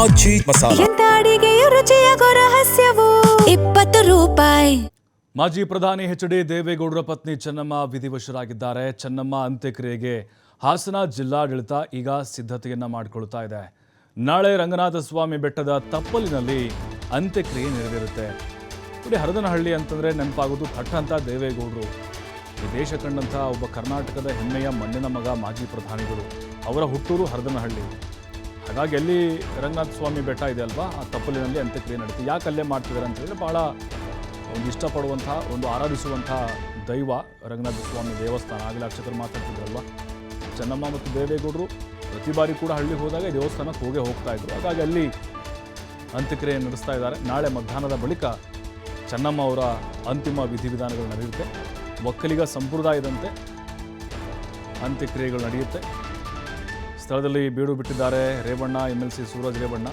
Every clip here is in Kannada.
ಮಜ್ಜಿ ಮಸಾಲ. ಎಂತ ಅಡಿಗೆಯ ರುಚಿಯಾಗೋ ರಹಸ್ಯವು 20 ರೂಪಾಯಿ. ಮಾಜಿ ಪ್ರಧಾನಿ ಎಚ್.ಡಿ. ದೇವೇಗೌಡರ ಪತ್ನಿ ಚೆನ್ನಮ್ಮ ವಿಧಿವಶರಾಗಿದ್ದಾರೆ. ಚೆನ್ನಮ್ಮ ಅಂತ್ಯಕ್ರಿಯೆಗೆ ಹಾಸನ ಜಿಲ್ಲಾಡಳಿತ ಈಗ ಸಿದ್ಧತೆಯನ್ನ ಮಾಡಿಕೊಳ್ತಾ ಇದೆ. ನಾಳೆ ರಂಗನಾಥ ಸ್ವಾಮಿ ಬೆಟ್ಟದ ತಪ್ಪಲಿನಲ್ಲಿ ಅಂತ್ಯಕ್ರಿಯೆ ನೆರವೇರುತ್ತೆ. ಇಲ್ಲಿ ಹರದನಹಳ್ಳಿ ಅಂತಂದ್ರೆ ನೆನಪಾಗೋದು ಥಟ್ ಅಂತ ದೇವೇಗೌಡರು. ಈ ದೇಶ ಕಂಡಂಥ ಒಬ್ಬ ಕರ್ನಾಟಕದ ಹೆಮ್ಮೆಯ ಮಣ್ಣಿನ ಮಗ ಮಾಜಿ ಪ್ರಧಾನಿಗಳು. ಅವರ ಹುಟ್ಟೂರು ಹರದನಹಳ್ಳಿ. ಹಾಗಾಗಿ ಅಲ್ಲಿ ರಂಗನಾಥ ಸ್ವಾಮಿ ಬೆಟ್ಟ ಇದೆ ಅಲ್ವಾ, ಆ ತಪ್ಪಲಿನಲ್ಲಿ ಅಂತ್ಯಕ್ರಿಯೆ ನಡೀತು. ಯಾಕೆ ಅಲ್ಲೇ ಮಾಡ್ತಿದ್ದಾರೆ ಅಂತ ಹೇಳಿದ್ರೆ ಭಾಳ ಒಂದು ಇಷ್ಟಪಡುವಂಥ, ಒಂದು ಆರಾಧಿಸುವಂಥ ದೈವ ರಂಗನಾಥ ಸ್ವಾಮಿ ದೇವಸ್ಥಾನ. ಆಗಲೇ ಅಕ್ಷತರು ಮಾತಾಡ್ತಿದ್ರಲ್ವ, ಚೆನ್ನಮ್ಮ ಮತ್ತು ದೇವೇಗೌಡರು ಪ್ರತಿ ಬಾರಿ ಕೂಡ ಹಳ್ಳಿ ಹೋದಾಗ ದೇವಸ್ಥಾನಕ್ಕೆ ಹೋಗ್ತಾ ಇದ್ರು. ಹಾಗಾಗಿ ಅಲ್ಲಿ ಅಂತ್ಯಕ್ರಿಯೆ ನಡೆಸ್ತಾ ಇದ್ದಾರೆ. ನಾಳೆ ಮಧ್ಯಾಹ್ನದ ಬಳಿಕ ಚೆನ್ನಮ್ಮ ಅವರ ಅಂತಿಮ ವಿಧಿವಿಧಾನಗಳು ನಡೆಯುತ್ತೆ. ಒಕ್ಕಲಿಗ ಸಂಪ್ರದಾಯದಂತೆ ಅಂತ್ಯಕ್ರಿಯೆಗಳು ನಡೆಯುತ್ತೆ. ಸ್ಥಳದಲ್ಲಿ ಬೀಡು ಬಿಟ್ಟಿದ್ದಾರೆ ರೇವಣ್ಣ, MLC ಸೂರಜ್ ರೇವಣ್ಣ.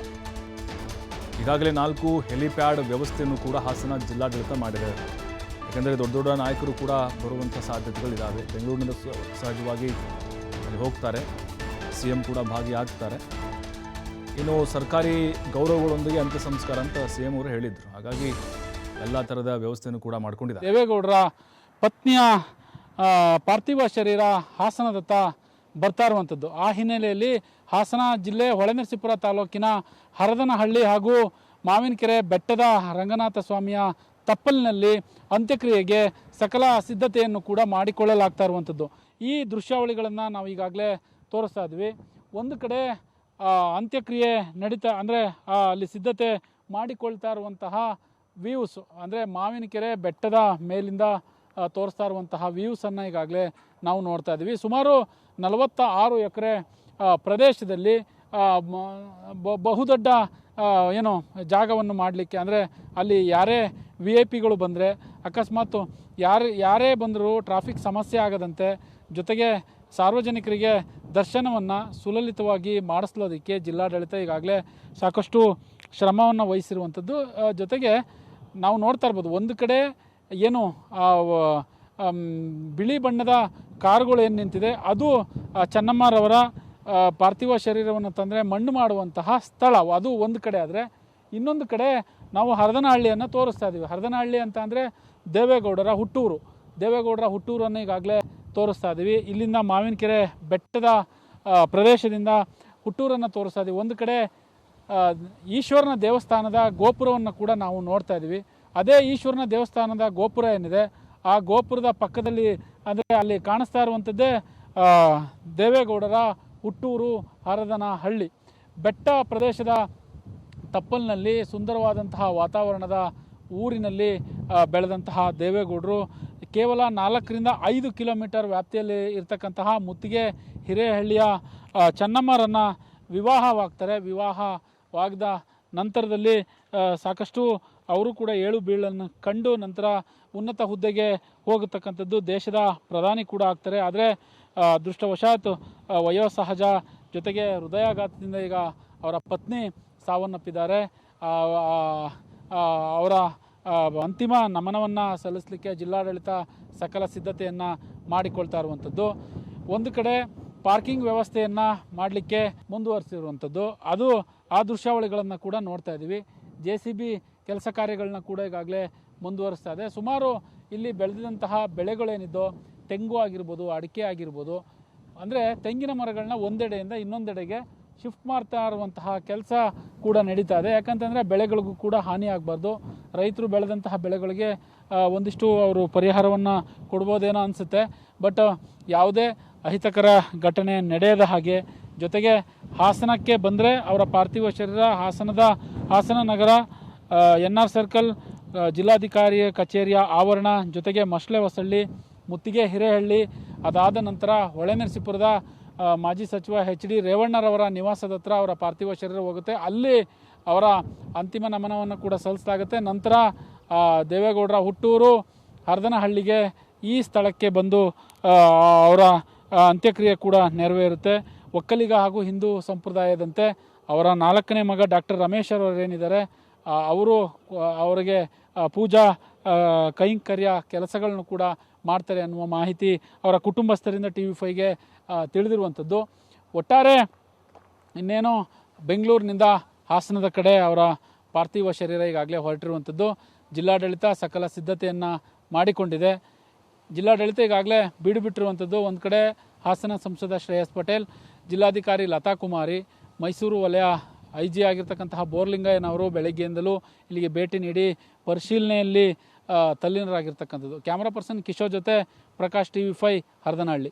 ಈಗಾಗಲೇ 4 ಹೆಲಿಪ್ಯಾಡ್ ವ್ಯವಸ್ಥೆಯನ್ನು ಕೂಡ ಹಾಸನ ಜಿಲ್ಲಾಡಳಿತ ಮಾಡಿದೆ. ಯಾಕೆಂದರೆ ದೊಡ್ಡ ದೊಡ್ಡ ನಾಯಕರು ಕೂಡ ಬರುವಂಥ ಸಾಧ್ಯತೆಗಳಿದ್ದಾವೆ. ಬೆಂಗಳೂರಿನಿಂದ ಸಹಜವಾಗಿ ಅಲ್ಲಿ ಹೋಗ್ತಾರೆ, CM ಕೂಡ ಭಾಗಿಯಾಗ್ತಾರೆ. ಇನ್ನು ಸರ್ಕಾರಿ ಗೌರವಗಳೊಂದಿಗೆ ಅಂತ್ಯ ಸಂಸ್ಕಾರ ಅಂತ CM ಅವರು ಹೇಳಿದರು. ಹಾಗಾಗಿ ಎಲ್ಲ ಥರದ ವ್ಯವಸ್ಥೆಯನ್ನು ಕೂಡ ಮಾಡ್ಕೊಂಡಿದ್ದಾರೆ. ದೇವೇಗೌಡರ ಪತ್ನಿಯ ಪಾರ್ಥಿವ ಶರೀರ ಹಾಸನದತ್ತ ಬರ್ತಾ ಇರುವಂಥದ್ದು. ಆ ಹಿನ್ನೆಲೆಯಲ್ಲಿ ಹಾಸನ ಜಿಲ್ಲೆ ಹೊಳೆನರಸೀಪುರ ತಾಲೂಕಿನ ಹರದನಹಳ್ಳಿ ಹಾಗೂ ಮಾವಿನಕೆರೆ ಬೆಟ್ಟದ ರಂಗನಾಥ ಸ್ವಾಮಿಯ ತಪ್ಪಲಿನಲ್ಲಿ ಅಂತ್ಯಕ್ರಿಯೆಗೆ ಸಕಲ ಸಿದ್ಧತೆಯನ್ನು ಕೂಡ ಮಾಡಿಕೊಳ್ಳಲಾಗ್ತಾ ಇರುವಂಥದ್ದು. ಈ ದೃಶ್ಯಾವಳಿಗಳನ್ನು ನಾವು ಈಗಾಗಲೇ ತೋರಿಸ್ತಾ ಇದ್ವಿ. ಒಂದು ಕಡೆ ಅಂತ್ಯಕ್ರಿಯೆ ನಡೀತಾ ಅಂದರೆ ಅಲ್ಲಿ ಸಿದ್ಧತೆ ಮಾಡಿಕೊಳ್ತಾ ಇರುವಂತಹ ವ್ಯೂಸ್, ಅಂದರೆ ಮಾವಿನಕೆರೆ ಬೆಟ್ಟದ ಮೇಲಿಂದ ತೋರಿಸ್ತಾ ಇರುವಂತಹ ವ್ಯೂಸನ್ನು ಈಗಾಗಲೇ ನಾವು ನೋಡ್ತಾ ಇದ್ವಿ. ಸುಮಾರು 46 ಎಕರೆ ಪ್ರದೇಶದಲ್ಲಿ ಬಹುದೊಡ್ಡ ಜಾಗವನ್ನು ಮಾಡಲಿಕ್ಕೆ, ಅಂದರೆ ಅಲ್ಲಿ ಯಾರೇ VIP ಗಳು ಬಂದರೆ, ಅಕಸ್ಮಾತ್ ಯಾರೇ ಬಂದರೂ ಟ್ರಾಫಿಕ್ ಸಮಸ್ಯೆ ಆಗದಂತೆ, ಜೊತೆಗೆ ಸಾರ್ವಜನಿಕರಿಗೆ ದರ್ಶನವನ್ನು ಸುಲಲಿತವಾಗಿ ಮಾಡಿಸ್ಲೋದಕ್ಕೆ ಜಿಲ್ಲಾಡಳಿತ ಈಗಾಗಲೇ ಸಾಕಷ್ಟು ಶ್ರಮವನ್ನು ವಹಿಸಿರುವಂಥದ್ದು. ಜೊತೆಗೆ ನಾವು ನೋಡ್ತಾ ಇರ್ಬೋದು, ಒಂದು ಕಡೆ ಏನು ಬಿಳಿ ಬಣ್ಣದ ಕಾರುಗಳು ಏನು ನಿಂತಿದೆ, ಅದು ಚೆನ್ನಮ್ಮರವರ ಪಾರ್ಥಿವ ಶರೀರವನ್ನು ತಂದರೆ ಮಣ್ಣು ಮಾಡುವಂತಹ ಸ್ಥಳ, ಅದು ಒಂದು ಕಡೆ. ಆದರೆ ಇನ್ನೊಂದು ಕಡೆ ನಾವು ಹರದನಹಳ್ಳಿಯನ್ನು ತೋರಿಸ್ತಾ ಇದ್ದೀವಿ. ಹರದನಹಳ್ಳಿ ಅಂತ ಅಂದರೆ ದೇವೇಗೌಡರ ಹುಟ್ಟೂರನ್ನು ಈಗಾಗಲೇ ತೋರಿಸ್ತಾ ಇದ್ದೀವಿ. ಇಲ್ಲಿಂದ ಮಾವಿನಕೆರೆ ಬೆಟ್ಟದ ಪ್ರದೇಶದಿಂದ ಹುಟ್ಟೂರನ್ನು ತೋರಿಸ್ತಾ ಇದ್ದೀವಿ. ಒಂದು ಕಡೆ ಈಶ್ವರನ ದೇವಸ್ಥಾನದ ಗೋಪುರವನ್ನು ಕೂಡ ನಾವು ನೋಡ್ತಾ ಇದ್ದೀವಿ. ಅದೇ ಈಶ್ವರನ ದೇವಸ್ಥಾನದ ಗೋಪುರ ಏನಿದೆ, ಆ ಗೋಪುರದ ಪಕ್ಕದಲ್ಲಿ, ಅಂದರೆ ಅಲ್ಲಿ ಕಾಣಿಸ್ತಾ ಇರುವಂಥದ್ದೇ ದೇವೇಗೌಡರ ಹುಟ್ಟೂರು ಹರದನಹಳ್ಳಿ. ಬೆಟ್ಟ ಪ್ರದೇಶದ ತಪ್ಪಲಿನಲ್ಲಿ ಸುಂದರವಾದಂತಹ ವಾತಾವರಣದ ಊರಿನಲ್ಲಿ ಬೆಳೆದಂತಹ ದೇವೇಗೌಡರು ಕೇವಲ 4ರಿಂದ 5 ಕಿಲೋಮೀಟರ್ ವ್ಯಾಪ್ತಿಯಲ್ಲಿ ಇರ್ತಕ್ಕಂತಹ ಮುತ್ತಿಗೆ ಹಿರೇಹಳ್ಳಿಯ ಚೆನ್ನಮ್ಮರನ್ನು ವಿವಾಹವಾಗ್ತಾರೆ. ವಿವಾಹವಾಗದ ನಂತರದಲ್ಲಿ ಸಾಕಷ್ಟು ಅವರು ಕೂಡ ಏಳು ಬೀಳನ್ನು ಕಂಡು ನಂತರ ಉನ್ನತ ಹುದ್ದೆಗೆ ಹೋಗತಕ್ಕಂಥದ್ದು, ದೇಶದ ಪ್ರಧಾನಿ ಕೂಡ ಆಗ್ತಾರೆ. ಆದರೆ ಅದೃಷ್ಟವಶಾತ್ ವಯೋಸಹಜ ಜೊತೆಗೆ ಹೃದಯಾಘಾತದಿಂದ ಈಗ ಅವರ ಪತ್ನಿ ಸಾವನ್ನಪ್ಪಿದ್ದಾರೆ. ಅವರ ಅಂತಿಮ ನಮನವನ್ನು ಸಲ್ಲಿಸಲಿಕ್ಕೆ ಜಿಲ್ಲಾಡಳಿತ ಸಕಲ ಸಿದ್ಧತೆಯನ್ನು ಮಾಡಿಕೊಳ್ತಾ ಇರುವಂಥದ್ದು. ಒಂದು ಕಡೆ ಪಾರ್ಕಿಂಗ್ ವ್ಯವಸ್ಥೆಯನ್ನು ಮಾಡಲಿಕ್ಕೆ ಮುಂದುವರಿಸಿರುವಂಥದ್ದು, ಆ ದೃಶ್ಯಾವಳಿಗಳನ್ನು ಕೂಡ ನೋಡ್ತಾ ಇದ್ದೀವಿ. JCB ಕೆಲಸ ಕಾರ್ಯಗಳನ್ನ ಕೂಡ ಈಗಾಗಲೇ ಮುಂದುವರಿಸ್ತಾ ಇದೆ. ಸುಮಾರು ಇಲ್ಲಿ ಬೆಳೆದಿದಂತಹ ಬೆಳೆಗಳೇನಿದ್ದೋ, ತೆಂಗು ಆಗಿರ್ಬೋದು, ಅಡಿಕೆ ಆಗಿರ್ಬೋದು, ಅಂದರೆ ತೆಂಗಿನ ಮರಗಳನ್ನ ಒಂದೆಡೆಯಿಂದ ಇನ್ನೊಂದೆಡೆಗೆ ಶಿಫ್ಟ್ ಮಾಡ್ತಾ ಇರುವಂತಹ ಕೆಲಸ ಕೂಡ ನಡೀತಾ ಇದೆ. ಯಾಕಂತಂದರೆ ಬೆಳೆಗಳಿಗೂ ಕೂಡ ಹಾನಿ ಆಗಬಾರ್ದು. ರೈತರು ಬೆಳೆದಂತಹ ಬೆಳೆಗಳಿಗೆ ಒಂದಿಷ್ಟು ಅವರು ಪರಿಹಾರವನ್ನು ಕೊಡ್ಬೋದೇನೋ ಅನಿಸುತ್ತೆ. ಬಟ್ ಯಾವುದೇ ಅಹಿತಕರ ಘಟನೆ ನಡೆಯದ ಹಾಗೆ, ಜೊತೆಗೆ ಹಾಸನಕ್ಕೆ ಬಂದರೆ ಅವರ ಪಾರ್ಥಿವ ಶರೀರ ಹಾಸನ ನಗರ NR ಸರ್ಕಲ್, ಜಿಲ್ಲಾಧಿಕಾರಿ ಕಚೇರಿಯ ಆವರಣ, ಜೊತೆಗೆ ಮಸ್ಲೆ ಹೊಸಳ್ಳಿ, ಮುತ್ತಿಗೆ ಹಿರೇಹಳ್ಳಿ, ಅದಾದ ನಂತರ ಹೊಳೆನರಸೀಪುರದ ಮಾಜಿ ಸಚಿವ HD ರೇವಣ್ಣರವರ ನಿವಾಸದ ಹತ್ರ ಅವರ ಪಾರ್ಥಿವ ಶರೀರ ಹೋಗುತ್ತೆ. ಅಲ್ಲಿ ಅವರ ಅಂತಿಮ ನಮನವನ್ನು ಕೂಡ ಸಲ್ಲಿಸಲಾಗುತ್ತೆ. ನಂತರ ದೇವೇಗೌಡರ ಹುಟ್ಟೂರು ಹರದನಹಳ್ಳಿಗೆ ಈ ಸ್ಥಳಕ್ಕೆ ಬಂದು ಅವರ ಅಂತ್ಯಕ್ರಿಯೆ ಕೂಡ ನೆರವೇರುತ್ತೆ. ಒಕ್ಕಲಿಗ ಹಾಗೂ ಹಿಂದೂ ಸಂಪ್ರದಾಯದಂತೆ ಅವರ 4ನೇ ಮಗ ಡಾಕ್ಟರ್ ರಮೇಶ್ ಅವರು ಏನಿದ್ದಾರೆ, ಅವರಿಗೆ ಪೂಜಾ ಕೈಂಕರ್ಯ ಕೆಲಸಗಳನ್ನು ಕೂಡ ಮಾಡ್ತಾರೆ ಅನ್ನುವ ಮಾಹಿತಿ ಅವರ ಕುಟುಂಬಸ್ಥರಿಂದ TV5ಗೆ ತಿಳಿದಿರುವಂಥದ್ದು. ಒಟ್ಟಾರೆ ಇನ್ನೇನು ಬೆಂಗಳೂರಿನಿಂದ ಹಾಸನದ ಕಡೆ ಅವರ ಪಾರ್ಥಿವ ಶರೀರ ಈಗಾಗಲೇ ಹೊರಟಿರುವಂಥದ್ದು. ಜಿಲ್ಲಾಡಳಿತ ಸಕಲ ಸಿದ್ಧತೆಯನ್ನು ಮಾಡಿಕೊಂಡಿದೆ. ಜಿಲ್ಲಾಡಳಿತ ಈಗಾಗಲೇ ಬೀಡು ಬಿಟ್ಟಿರುವಂಥದ್ದು. ಒಂದು ಕಡೆ ಹಾಸನ ಸಂಸದ ಶ್ರೇಯಸ್ ಪಟೇಲ್, ಜಿಲ್ಲಾಧಿಕಾರಿ ಲತಾ ಕುಮಾರಿ, ಮೈಸೂರು ವಲಯ IG ಆಗಿರ್ತಕ್ಕಂತಹ ಬೋರ್ಲಿಂಗಯ್ಯನವರು ಬೆಳಗ್ಗೆಯಿಂದಲೂ ಇಲ್ಲಿಗೆ ಭೇಟಿ ನೀಡಿ ಪರಿಶೀಲನೆಯಲ್ಲಿ ತಲ್ಲೀನರಾಗಿರ್ತಕ್ಕಂಥದ್ದು. ಕ್ಯಾಮರಾ ಪರ್ಸನ್ ಕಿಶೋರ್ ಜೊತೆ ಪ್ರಕಾಶ್ TV5 ಹರದನಹಳ್ಳಿ.